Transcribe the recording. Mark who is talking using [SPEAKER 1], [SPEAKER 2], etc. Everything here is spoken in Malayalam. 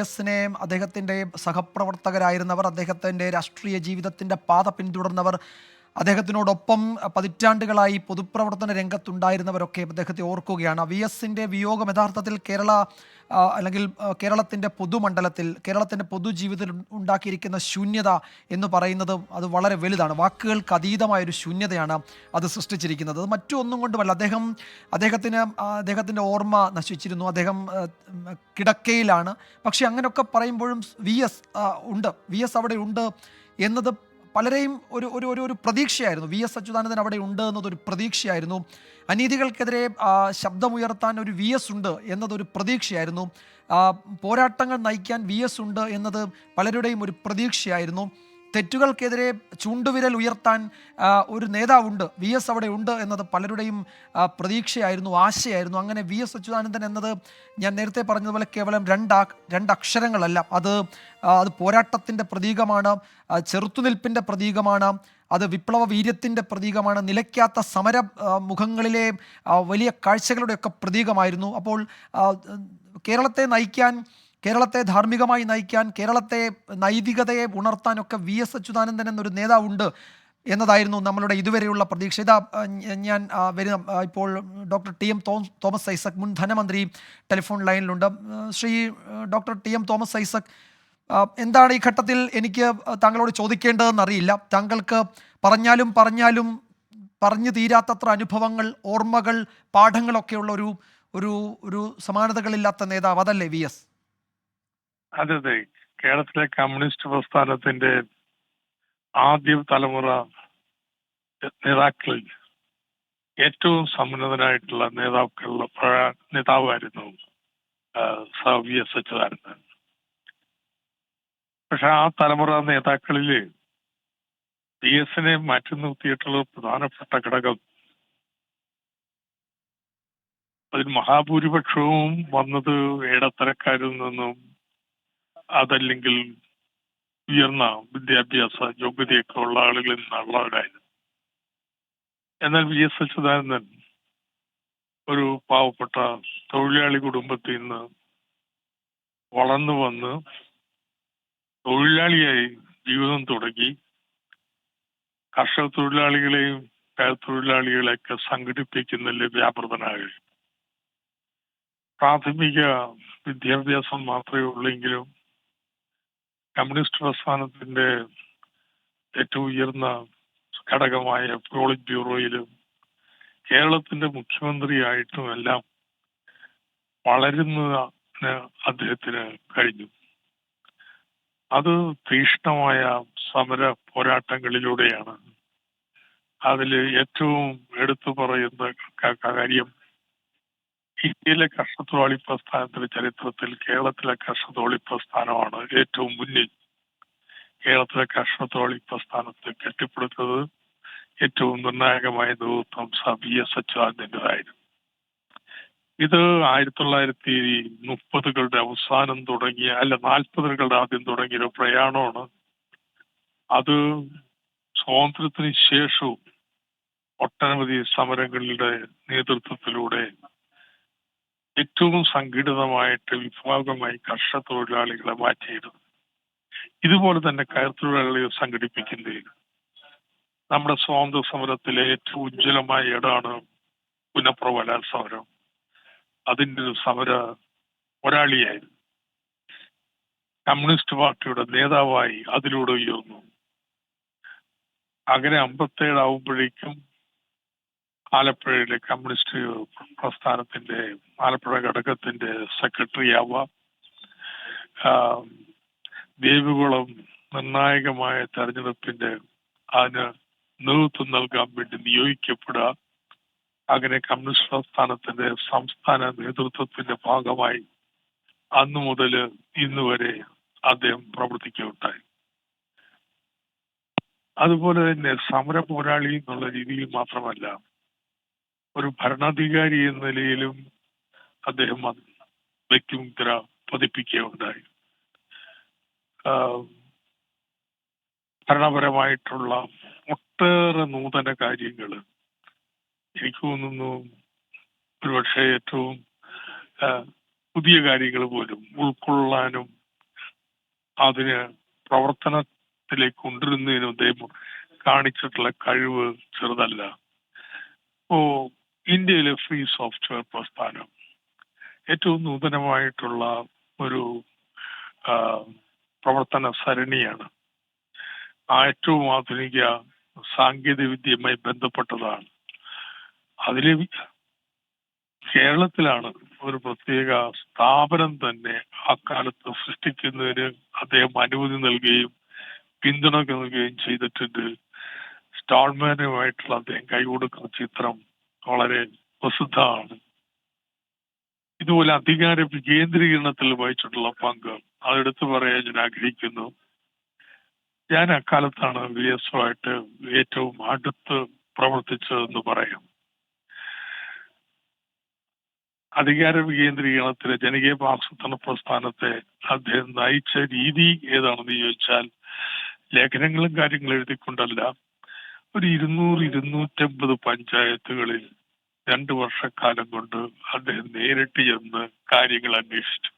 [SPEAKER 1] എസിനെ അദ്ദേഹത്തിൻ്റെ സഹപ്രവർത്തകരായിരുന്നവർ, അദ്ദേഹത്തിൻ്റെ രാഷ്ട്രീയ ജീവിതത്തിൻ്റെ പാത പിന്തുടർന്നവർ, അദ്ദേഹത്തിനോടൊപ്പം പതിറ്റാണ്ടുകളായി പൊതുപ്രവർത്തന രംഗത്തുണ്ടായിരുന്നവരൊക്കെ അദ്ദേഹത്തെ ഓർക്കുകയാണ്. വി എസിൻ്റെ വിയോഗം യഥാർത്ഥത്തിൽ അല്ലെങ്കിൽ കേരളത്തിൻ്റെ പൊതുമണ്ഡലത്തിൽ, കേരളത്തിൻ്റെ പൊതുജീവിതത്തിൽ ഉണ്ടാക്കിയിരിക്കുന്ന ശൂന്യത എന്ന് പറയുന്നത് അത് വളരെ വലുതാണ്. വാക്കുകൾക്ക് അതീതമായൊരു ശൂന്യതയാണ് അത് സൃഷ്ടിച്ചിരിക്കുന്നത്. അത് മറ്റു ഒന്നും കൊണ്ടുമല്ല. അദ്ദേഹത്തിൻ്റെ ഓർമ്മ നശിച്ചിരുന്നു. അദ്ദേഹം കിടക്കയിലാണ്. പക്ഷെ അങ്ങനെയൊക്കെ പറയുമ്പോഴും വി എസ് അവിടെ ഉണ്ട് എന്നത് പലരെയും ഒരു ഒരു ഒരു ഒരു പ്രതീക്ഷയായിരുന്നു. വി എസ് അച്യുതാനന്ദൻ അവിടെ ഉണ്ട് എന്നതൊരു പ്രതീക്ഷയായിരുന്നു. അനീതികൾക്കെതിരെ ശബ്ദമുയർത്താൻ ഒരു വി എസ് ഉണ്ട് എന്നതൊരു പ്രതീക്ഷയായിരുന്നു. പോരാട്ടങ്ങൾ നയിക്കാൻ വി എസ് ഉണ്ട് എന്നത് പലരുടെയും ഒരു പ്രതീക്ഷയായിരുന്നു. തെറ്റുകൾക്കെതിരെ ചൂണ്ടുവിരൽ ഉയർത്താൻ ഒരു നേതാവുണ്ട്, വി എസ് അവിടെ ഉണ്ട് എന്നത് പലരുടെയും പ്രതീക്ഷയായിരുന്നു, ആശയായിരുന്നു. അങ്ങനെ വി എസ് അച്യുതാനന്ദൻ എന്നത് ഞാൻ നേരത്തെ പറഞ്ഞതുപോലെ കേവലം രണ്ടക്ഷരങ്ങളല്ല, അത് പോരാട്ടത്തിൻ്റെ പ്രതീകമാണ്, ചെറുത്തുനിൽപ്പിൻ്റെ പ്രതീകമാണ്, അത് വിപ്ലവ വീര്യത്തിൻ്റെ പ്രതീകമാണ്, നിലയ്ക്കാത്ത സമര മുഖങ്ങളിലെ വലിയ കാഴ്ചകളുടെയൊക്കെ പ്രതീകമായിരുന്നു. അപ്പോൾ കേരളത്തെ ധാർമ്മികമായി നയിക്കാൻ, കേരളത്തെ നൈതികതയെ ഉണർത്താനൊക്കെ വി എസ് അച്യുതാനന്ദൻ എന്നൊരു നേതാവുണ്ട് എന്നതായിരുന്നു നമ്മളുടെ ഇതുവരെയുള്ള പ്രതീക്ഷ. ഞാൻ ഇപ്പോൾ doctor T M Thomas Isaac, മുൻ ധനമന്ത്രി, ടെലിഫോൺ ലൈനിലുണ്ട്. Shri doctor T M Thomas Isaac, എന്താണ് ഈ ഘട്ടത്തിൽ എനിക്ക് താങ്കളോട് ചോദിക്കേണ്ടതെന്നറിയില്ല. താങ്കൾക്ക് പറഞ്ഞാലും പറഞ്ഞു തീരാത്തത്ര അനുഭവങ്ങൾ, ഓർമ്മകൾ, പാഠങ്ങളൊക്കെയുള്ള ഒരു സമാനതകളില്ലാത്ത നേതാവ്, അതല്ലേ വി എസ്?
[SPEAKER 2] അതെ. കേരളത്തിലെ കമ്മ്യൂണിസ്റ്റ് പ്രസ്ഥാനത്തിന്റെ ആദ്യ തലമുറ നേതാക്കളിൽ ഏറ്റവും സമുന്നതനായിട്ടുള്ള നേതാവായിരുന്നു വി എസ് അച്യുതാനന്ദൻ. പക്ഷെ ആ തലമുറ നേതാക്കളില് വി എസിനെ മാറ്റി നിർത്തിയിട്ടുള്ള പ്രധാനപ്പെട്ട ഘടകം, അതിൽ മഹാഭൂരിപക്ഷവും വന്നത് ഇടത്തരക്കാരിൽ നിന്നും, അതല്ലെങ്കിൽ ഉയർന്ന വിദ്യാഭ്യാസ യോഗ്യതയൊക്കെ ഉള്ള ആളുകളിൽ നിന്നുള്ളവരായിരുന്നു. എന്നാൽ വി എസ് അച്യുതാനന്ദൻ ഒരു പാവപ്പെട്ട തൊഴിലാളി കുടുംബത്തിൽ നിന്ന് വളർന്നു വന്ന് തൊഴിലാളിയായി ജീവിതം തുടങ്ങി. കർഷക തൊഴിലാളികളെയും കയർത്തൊഴിലാളികളെയൊക്കെ സംഘടിപ്പിക്കുന്നതിൽ വ്യാപൃതനായി. പ്രാഥമിക വിദ്യാഭ്യാസം മാത്രമേ ഉള്ളെങ്കിലും കമ്മ്യൂണിസ്റ്റ് പ്രസ്ഥാനത്തിന്റെ ഏറ്റവും ഉയർന്ന ഘടകമായ പോളിറ്റ് ബ്യൂറോയിലും കേരളത്തിന്റെ മുഖ്യമന്ത്രിയായിട്ടും എല്ലാം വളരുന്നതിന് അദ്ദേഹത്തിന് കഴിഞ്ഞു. അത് തീക്ഷ്ണമായ സമര പോരാട്ടങ്ങളിലൂടെയാണ്. അതിൽ ഏറ്റവും എടുത്തു പറയുന്ന കാര്യം, ഇന്ത്യയിലെ കർഷകത്തൊഴിലാളി പ്രസ്ഥാനത്തിന്റെ ചരിത്രത്തിൽ കേരളത്തിലെ കർഷകത്തൊഴിലാളി പ്രസ്ഥാനമാണ് ഏറ്റവും മുന്നിൽ. കേരളത്തിലെ കർഷകത്തൊഴിലാളി പ്രസ്ഥാനത്തെ കെട്ടിപ്പടുത്തത് ഏറ്റവും നിർണായകമായ നേതൃത്വം വി എസ് അച്യുതാനന്ദൻ്റെതായിരുന്നു. ഇത് 1930കളുടെ അവസാനം തുടങ്ങിയ, 40കളുടെ ആദ്യം തുടങ്ങിയ ഒരു പ്രയാണമാണ്. അത് സ്വാതന്ത്ര്യത്തിന് ശേഷവും ഒട്ടനവധി സമരങ്ങളുടെ നേതൃത്വത്തിലൂടെ ഏറ്റവും സംഘടിതമായിട്ട് വിഭാഗമായി കർഷക തൊഴിലാളികളെ മാറ്റിയിരുന്നു. ഇതുപോലെ തന്നെ കയർത്തൊഴിലാളികളെ സംഘടിപ്പിക്കുന്നത് നമ്മുടെ സ്വാതന്ത്ര്യ സമരത്തിലെ ഏറ്റവും ഉജ്ജ്വലമായ ഇടമാണ് പുനഃപ്രവല സമരം. അതിൻ്റെ ഒരു സമര പോരാളിയായിരുന്നു. കമ്മ്യൂണിസ്റ്റ് പാർട്ടിയുടെ നേതാവായി അതിലൂടെ ഉയർന്നു. അങ്ങനെ 57 ആവുമ്പോഴേക്കും ആലപ്പുഴയിലെ കമ്മ്യൂണിസ്റ്റ് പ്രസ്ഥാനത്തിന്റെ ആലപ്പുഴ ഘടകത്തിന്റെ സെക്രട്ടറി ആവാം. ദേവികുളം നിർണായകമായ തെരഞ്ഞെടുപ്പിന്റെ അതിന് നേതൃത്വം നൽകാൻ വേണ്ടി നിയോഗിക്കപ്പെടുക. അങ്ങനെ കമ്മ്യൂണിസ്റ്റ് പ്രസ്ഥാനത്തിന്റെ സംസ്ഥാന നേതൃത്വത്തിന്റെ ഭാഗമായി അന്നു മുതൽ ഇന്ന് വരെ അദ്ദേഹം പ്രവർത്തിക്കുകയുണ്ടായി. അതുപോലെ തന്നെ സമര പോരാളി എന്നുള്ള രീതിയിൽ മാത്രമല്ല, ഒരു ഭരണാധികാരി എന്ന നിലയിലും അദ്ദേഹം വ്യക്തിമുദ്ര പതിപ്പിക്കുകയുണ്ടായി. ഭരണപരമായിട്ടുള്ള ഒട്ടേറെ നൂതന കാര്യങ്ങൾ, എനിക്ക് തോന്നുന്നു ഒരുപക്ഷെ ഏറ്റവും പുതിയ കാര്യങ്ങൾ പോലും ഉൾക്കൊള്ളാനും അതിന് പ്രവർത്തനത്തിലേക്ക് കൊണ്ടുവരുന്നതിന് അദ്ദേഹം കാണിച്ചിട്ടുള്ള കഴിവ് ചെറുതല്ല. ഇപ്പോ ഇന്ത്യയിലെ ഫ്രീ സോഫ്റ്റ്വെയർ പ്രസ്ഥാനം ഏറ്റവും നൂതനമായിട്ടുള്ള ഒരു ആ, പ്രവർത്തന സരണിയാണ്. ഏറ്റവും ആധുനിക സാങ്കേതിക വിദ്യയുമായി ബന്ധപ്പെട്ടതാണ്. അതിൽ കേരളത്തിലാണ് ഒരു പ്രത്യേക സ്ഥാപനം തന്നെ അക്കാലത്ത് സൃഷ്ടിക്കുന്നതിന് അദ്ദേഹം അനുമതി നൽകുകയും പിന്തുണ നൽകുകയും ചെയ്തിട്ടുണ്ട്. സ്റ്റാൾമാനുമായിട്ടുള്ള അദ്ദേഹം കൈകൊടുക്കുന്ന ചിത്രം വളരെ പ്രസിദ്ധമാണ്. ഇതുപോലെ അധികാര വികേന്ദ്രീകരണത്തിൽ വഹിച്ചിട്ടുള്ള പങ്ക് അതെടുത്ത് പറയാൻ ഞാൻ ആഗ്രഹിക്കുന്നു. ഞാൻ അക്കാലത്താണ് VS-ആയിട്ട് ഏറ്റവും അടുത്ത് പ്രവർത്തിച്ചതെന്ന് പറയാം. അധികാര വികേന്ദ്രീകരണത്തിലെ ജനകീയ ആസൂത്രണ പ്രസ്ഥാനത്തെ അദ്ദേഹം നയിച്ച രീതി ഏതാണെന്ന് ചോദിച്ചാൽ ലേഖനങ്ങളും കാര്യങ്ങളും എഴുതിക്കൊണ്ടല്ല, ഒരു 200-250 പഞ്ചായത്തുകളിൽ 2 വർഷക്കാലം കൊണ്ട് അദ്ദേഹം നേരിട്ട് ചെന്ന് കാര്യങ്ങൾ അന്വേഷിച്ചു.